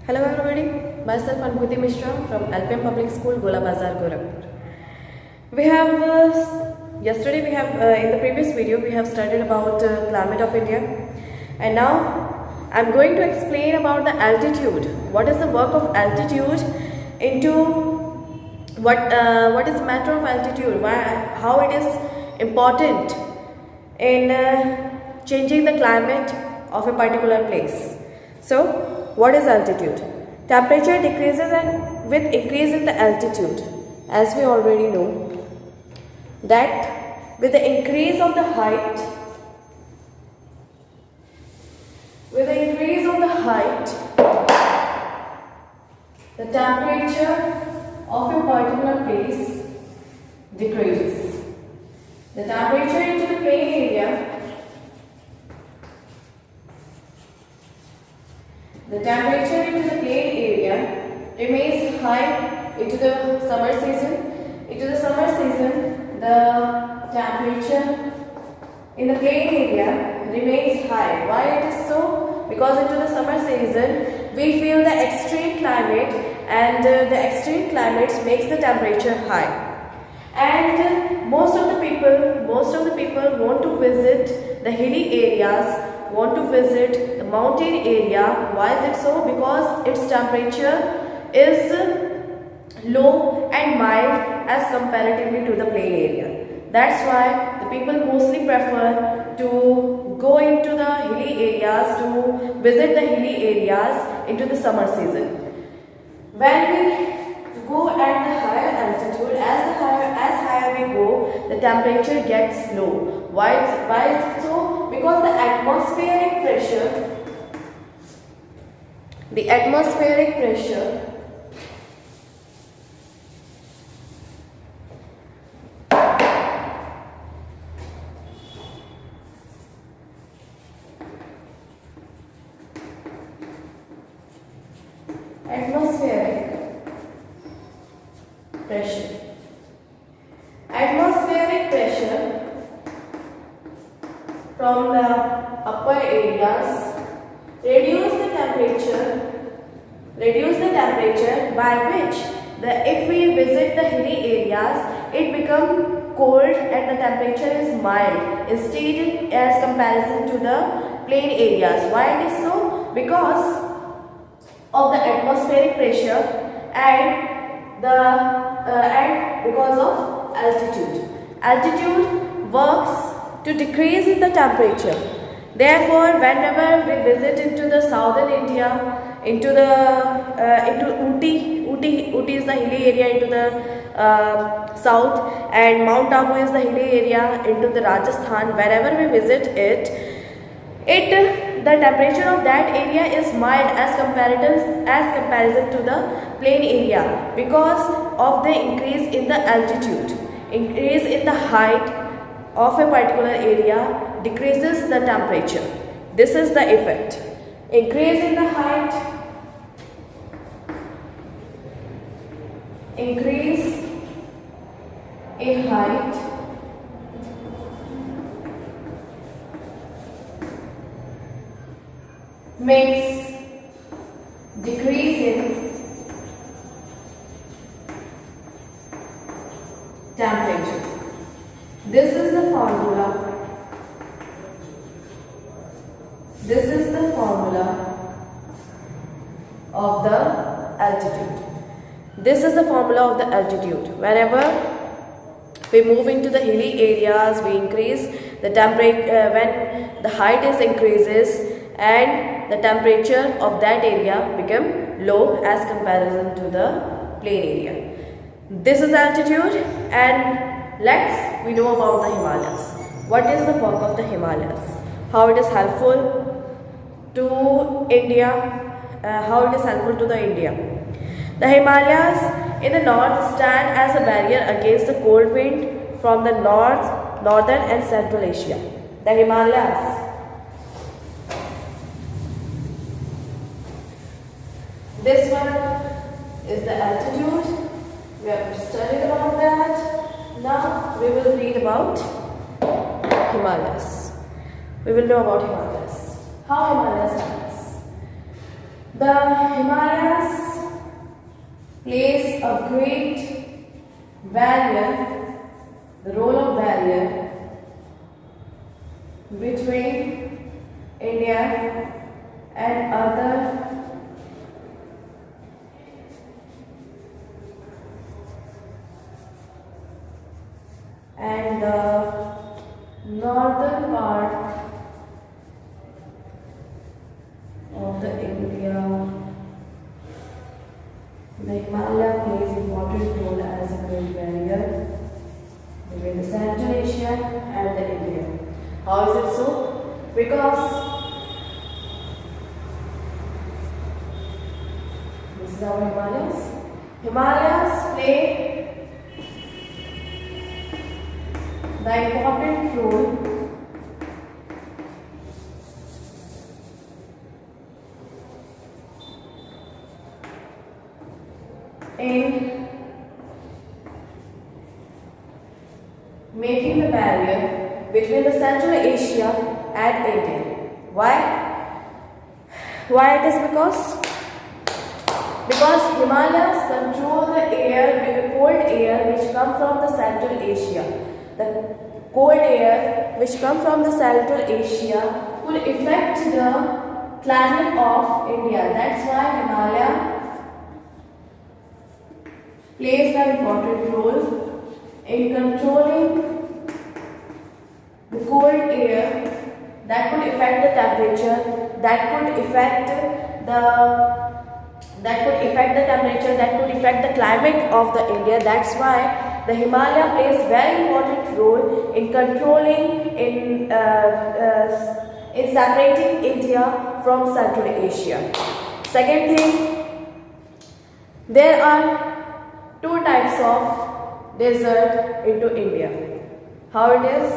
Hello everybody, myself Anbhuti Mishra from LPM Public School, Gola Bazar, Gorakhpur. Yesterday in the previous video we have studied about climate of India, and now I am going to explain about the altitude. What is the work of altitude into what is the matter of altitude, how it is important in changing the climate of a particular place. So, what is altitude? Temperature decreases and with increase in the altitude, as we already know that with the increase of the height, the temperature of a particular place decreases. The temperature into the plain area remains high into the summer season. Into the summer season, the temperature in the plain area remains high. Why it is so? Because into the summer season, we feel the extreme climate, and the extreme climates makes the temperature high. And most of the people want to visit the hilly areas, want to visit the mountain area. Why is it so? Because its temperature is low and mild as comparatively to the plain area. That's why the people mostly prefer to go into the hilly areas, to visit the hilly areas into the summer season. When we go at the higher altitude, as higher we go, the temperature gets low. Why is it so? Because the atmospheric pressure from the upper areas reduce the temperature by which if we visit the hilly areas, it becomes cold and the temperature is mild instead as comparison to the plain areas. Why it is so? Because of the atmospheric pressure and because of altitude. Altitude works to decrease the temperature. Therefore, whenever we visit into the southern India, into Ooty is the hilly area into the south, and Mount Abu is the hilly area into the Rajasthan. Wherever we visit the temperature of that area is mild as comparison to the plain area, because of the increase in the altitude, increase in the height of a particular area decreases the temperature. This is the effect. Increase in the height, increase in height makes decrease in temperature. This is the formula. Of the altitude. This is the formula of the altitude. Whenever we move into the hilly areas, we increase the temperature. When the height increases, and the temperature of that area become low as comparison to the plain area. This is altitude, and we know about the Himalayas. What is the work of the Himalayas? How it is helpful to India? How it is helpful to the India? The Himalayas in the north stand as a barrier against the cold wind from the northern and central Asia. The Himalayas. This one is the altitude. We have studied about that. Now we will read about Himalayas. We will know about Himalayas. How Himalayas happens. The Himalayas plays a great barrier, the role of barrier between India and other and the northern part of the India. The Himalaya plays important role as a great barrier between the Central Asia and the India. How is it so? Because this is our Himalayas. Himalayas play the important role in making the barrier between the Central Asia and India. Why? Why it is because Himalayas control the air, the cold air which come from the Central Asia. The cold air which come from the Central Asia will affect the climate of India. That's why Himalaya plays an important role in controlling the cold air that could affect the temperature, that could affect the climate of the India. That's why the Himalaya plays very important role in controlling in separating India from Central Asia. Second thing, there are two types of desert into India. How it is?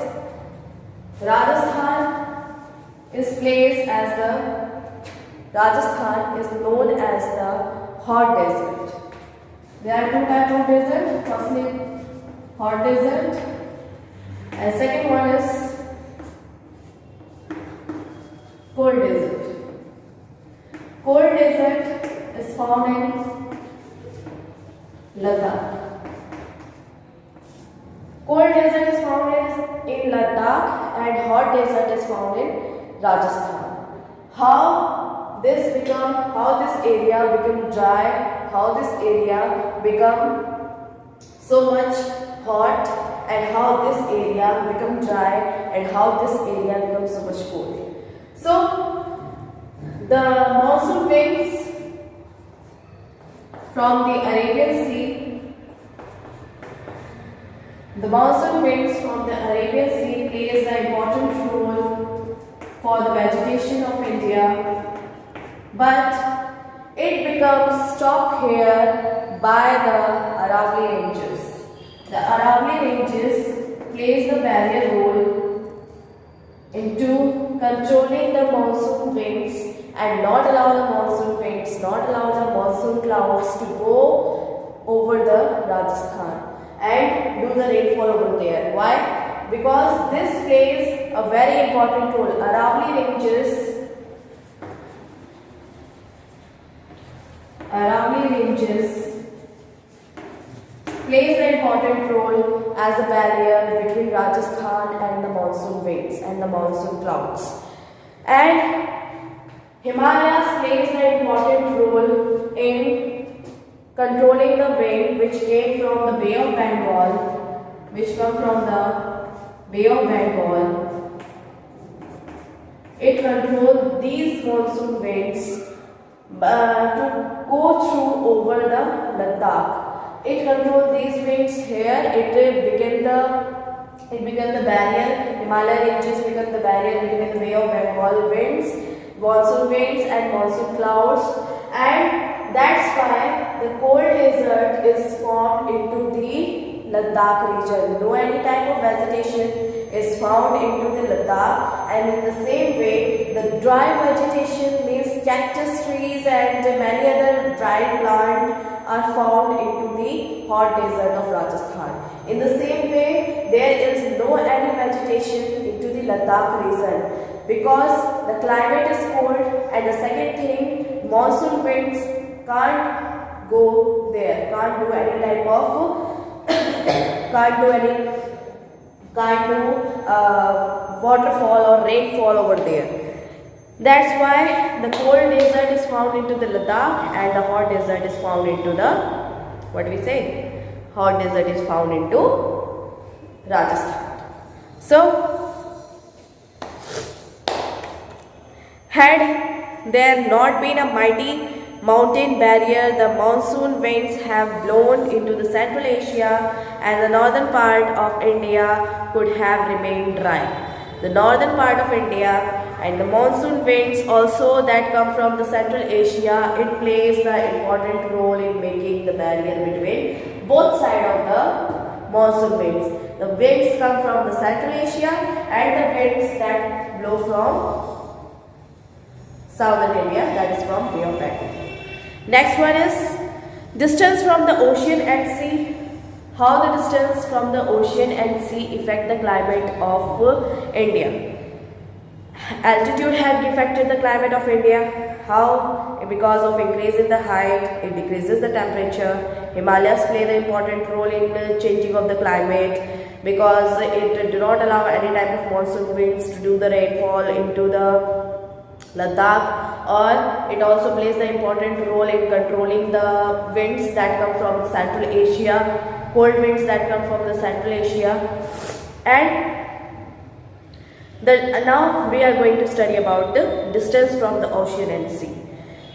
Rajasthan is known as the hot desert. There are two types of desert. Firstly, hot desert, and second one is cold desert. Cold desert is found in Ladakh. Cold desert is found in Ladakh and hot desert is found in Rajasthan. How this area become dry, how this area become so much hot, and how this area become dry, and how this area becomes so much cold. So the monsoon winds from the Arabian Sea. The monsoon winds from the Arabian Sea plays an important role for the vegetation of India, but it becomes stopped here by the Aravalli Ranges. The Aravalli Ranges plays the barrier role into controlling the monsoon winds and not allow the monsoon winds, not allow the monsoon clouds to go over the Rajasthan and do the rainfall over there. Why? Because this plays a very important role. Aravalli Ranges plays an important role as a barrier between Rajasthan and the monsoon winds and the monsoon clouds. And Himalayas plays an important role in controlling the wind which came from the Bay of Bengal, It controls these monsoon winds to go through over the Ladakh. It controls these winds here. It became the barrier. Himalaya ranges become the barrier between the Bay of Bengal winds, monsoon winds and monsoon clouds, and that's why the cold desert is formed into the Ladakh region. No any type of vegetation is found into the Ladakh, and in the same way the dry vegetation means cactus trees and many other dry plants are found into the hot desert of Rajasthan. In the same way, there is no any vegetation into the Ladakh region because the climate is cold, and the second thing, monsoon winds can't go there, can't do any type of can't do waterfall or rainfall over there. That's why the cold desert is found into the Ladakh and the hot desert is found into the, what do we say, hot desert is found into Rajasthan. So had there not been a mighty mountain barrier, the monsoon winds have blown into the Central Asia and the northern part of India could have remained dry. The northern part of India and the monsoon winds also that come from the Central Asia, it plays the important role in making the barrier between both sides of the monsoon winds. The winds come from the Central Asia and the winds that blow from southern India, that is from Bay of Bengal. Next one is distance from the ocean and sea. How the distance from the ocean and sea affect the climate of India. Altitude has affected the climate of India. How? Because of increase in the height, it decreases the temperature. Himalayas play the important role in the changing of the climate because it do not allow any type of monsoon winds to do the rainfall into the Ladakh, or it also plays the important role in controlling the winds that come from Central Asia, cold winds that come from the Central Asia. And now we are going to study about the distance from the ocean and sea.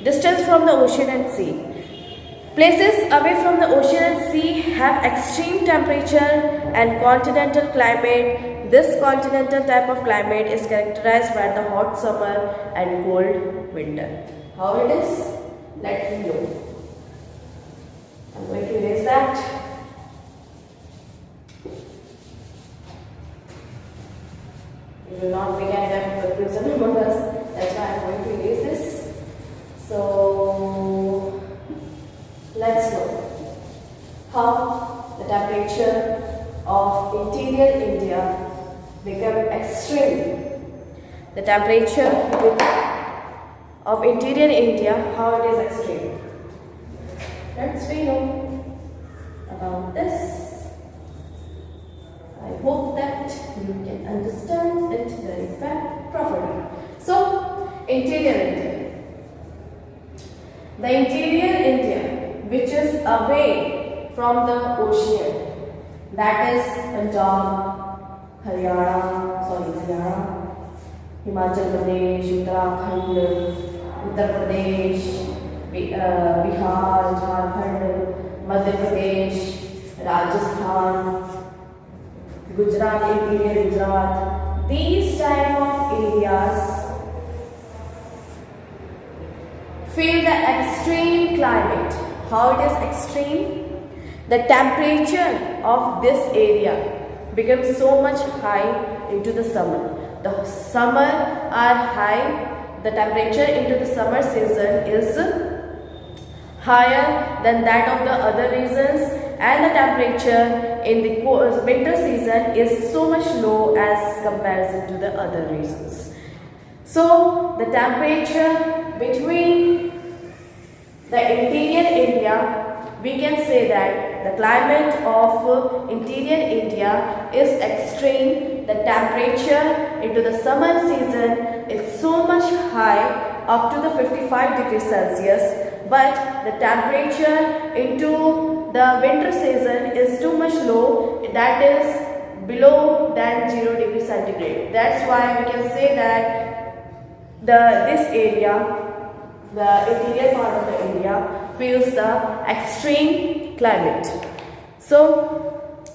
Distance from the ocean and sea. Places away from the ocean and sea have extreme temperature and continental climate. This continental type of climate is characterized by the hot summer and cold winter. How it is? Let me know. I'm going to erase that. It will not make any type of confusion among us. That's why I'm going to erase this. So let's know how the temperature of interior India become extreme. The temperature of interior India, how it is extreme. Let's we know about this. I hope that you can understand it very properly. So, interior India. The interior India, which is away from the ocean, that is Punjab, Haryana, Himachal Pradesh, Uttarakhand, Uttar Pradesh, Bihar, Jharkhand, Madhya Pradesh, Rajasthan, Gujarat, interior Gujarat. These type of areas feel the extreme climate. How it is extreme? The temperature of this area becomes so much high into the summer. The summer are high, the temperature into the summer season is higher than that of the other regions, and the temperature in the winter season is so much low as comparison to the other regions. So the temperature between the interior India, we can say that the climate of interior India is extreme. The temperature into the summer season is so much high, up to the 55 degrees Celsius, but the temperature into the winter season is too much low, that is below than 0 degrees centigrade. That's why we can say that this area, the interior part of the India, feels the extreme climate. So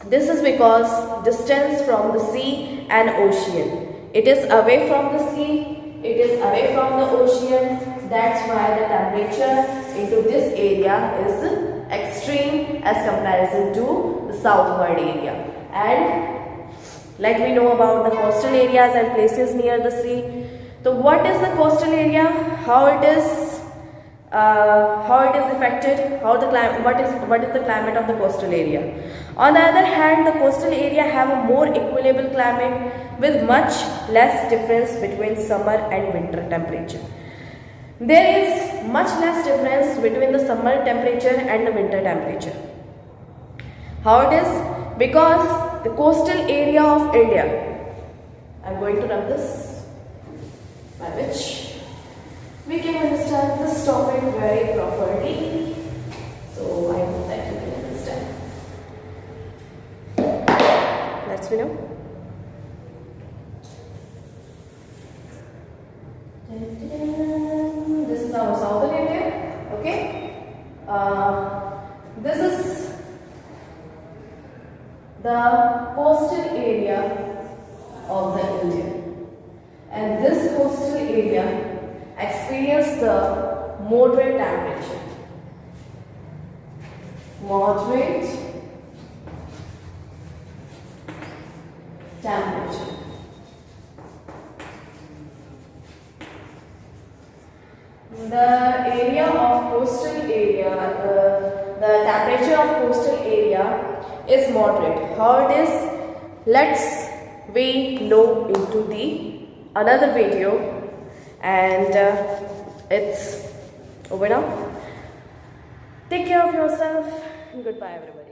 this is because distance from the sea and ocean. It is away from the sea, it is away from the ocean. That's why the temperature into this area is extreme as comparison to the southward area. And like we know about the coastal areas and places near the sea. So what is the coastal area? How it is affected? How the what is the climate of the coastal area? On the other hand, the coastal area have a more equable climate with much less difference between summer and winter temperature. There is much less difference between the summer temperature and the winter temperature. How it is? Because the coastal area of India, I am going to rub this, by which we can understand this topic very properly. So I hope that you can understand. Let's begin. This is our southern India. Okay. This is the coastal area of the India, and this coastal area experiences the moderate temperature. Moderate temperature. The area of coastal area, the temperature of coastal area is moderate. How it is? Let's we know into the another video, and it's over now. Take care of yourself and goodbye everybody.